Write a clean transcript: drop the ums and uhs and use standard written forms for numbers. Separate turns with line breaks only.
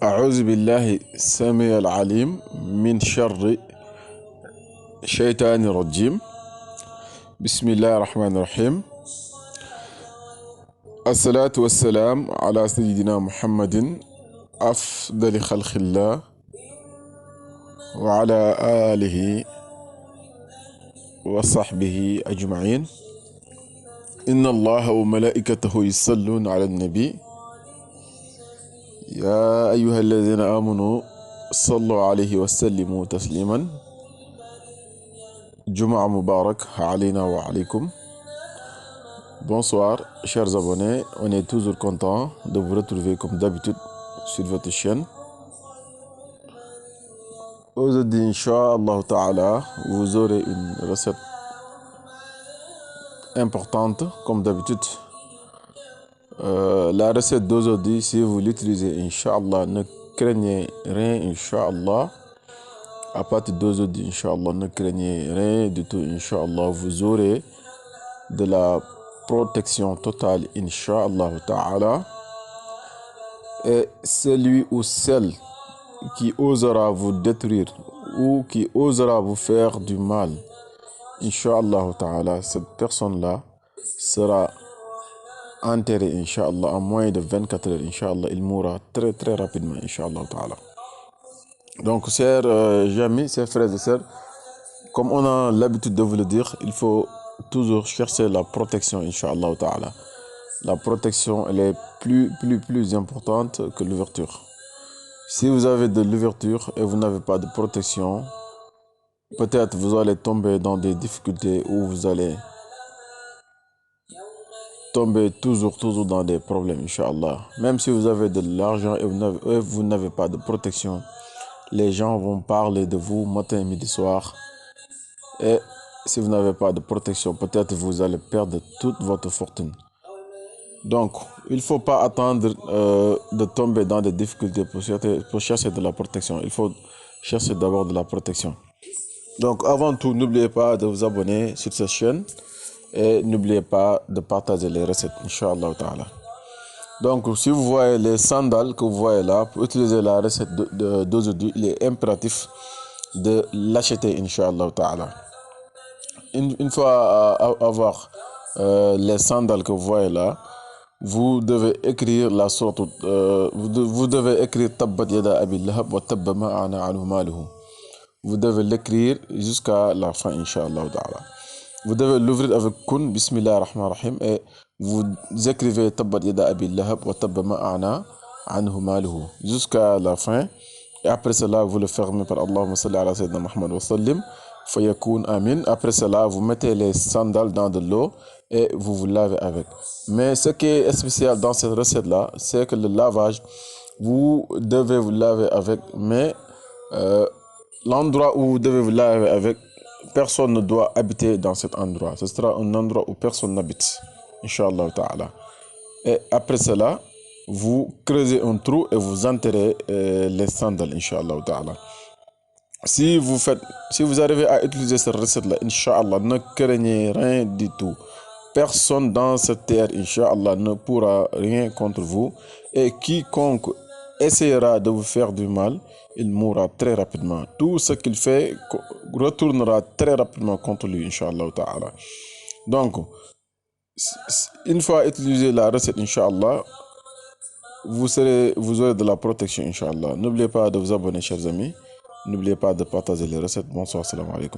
أعوذ بالله السميع العليم من شر الشيطان الرجيم. بسم الله الرحمن الرحيم. الصلاة والسلام على سيدنا محمد أفضل خلق الله وعلى آله وصحبه أجمعين. إن الله وملائكته يصلون على النبي يا أيها الذين آمنوا صلوا عليه وسلموا تسليما. Jumu'ah Mubarak علينا وعليكم. Bonsoir chers abonnés, on est toujours content de vous retrouver comme d'habitude sur votre chaîne. Aujourd'hui, Inch'Allah Ta'ala, vous aurez une recette importante comme d'habitude. La recette d'aujourd'hui, si vous l'utilisez, Inch'Allah, ne craignez rien, Inch'Allah. À partir d'aujourd'hui, Inch'Allah, ne craignez rien du tout, Inch'Allah. Vous aurez de la protection totale, Inch'Allah Ta'ala. Et celui ou celle qui osera vous détruire ou qui osera vous faire du mal, Inch'Allah Ta'ala, cette personne-là sera enterré, Inch'Allah, en moins de 24 heures, Inch'Allah, il mourra très très rapidement, Inch'Allah Ta'ala. Donc, chers amis, chers frères et sœurs, comme on a l'habitude de vous le dire, il faut toujours chercher la protection, Inch'Allah Ta'ala. La protection, elle est plus importante que l'ouverture. Si vous avez de l'ouverture et vous n'avez pas de protection, peut-être vous allez tomber dans des difficultés ou vous allez tomber toujours dans des problèmes, Inch'Allah. Même si vous avez de l'argent et vous n'avez pas de protection, les gens vont parler de vous matin, midi, soir. Et si vous n'avez pas de protection, peut-être vous allez perdre toute votre fortune. Donc, il ne faut pas attendre de tomber dans des difficultés pour chercher de la protection. Il faut chercher d'abord de la protection. Donc, avant tout, n'oubliez pas de vous abonner sur cette chaîne. Et n'oubliez pas de partager les recettes, Inch'Allah Ta'ala. Donc, si vous voyez les sandales que vous voyez là, pour utiliser la recette d'aujourd'hui, il est impératif de l'acheter, Inch'Allah Ta'ala. Une fois avoir les sandales que vous voyez là, vous devez écrire la sourate, vous devez écrire Tabbat yada Abi Lahab wa tabba ma aghna anhu maluhu. Vous devez l'écrire jusqu'à la fin, Inch'Allah Ta'ala. Vous devez l'ouvrir avec Kun, Bismillah ar-Rahman ar-Rahim, et vous écrivez Tabbat yada Abi Lahab wa tabba ma aghna anhu maluhu jusqu'à la fin. Et après cela, vous le fermez par Allahumma salli ala sayyidina Muhammad wa sallim, fayakoun amin. Après cela, vous mettez les sandales dans de l'eau et vous vous lavez avec. Mais ce qui est spécial dans cette recette-là, c'est que le lavage, vous devez vous laver avec, mais l'endroit où vous devez vous laver avec, personne ne doit habiter dans cet endroit. Ce sera un endroit où personne n'habite, Inch'Allah Ta'ala. Et après cela, vous creusez un trou et vous enterrez les sandales, Inch'Allah Ta'ala. Si vous arrivez à utiliser cette recette-là, Inch'Allah, ne craignez rien du tout. Personne dans cette terre, Inch'Allah, ne pourra rien contre vous. Et quiconque essayera de vous faire du mal, il mourra très rapidement. Tout ce qu'il fait retournera très rapidement contre lui, Inch'Allah Ta'ala. Donc, une fois utilisé la recette, Inch'Allah, vous aurez de la protection, Inch'Allah. N'oubliez pas de vous abonner, chers amis. N'oubliez pas de partager les recettes. Bonsoir, salam alaikum.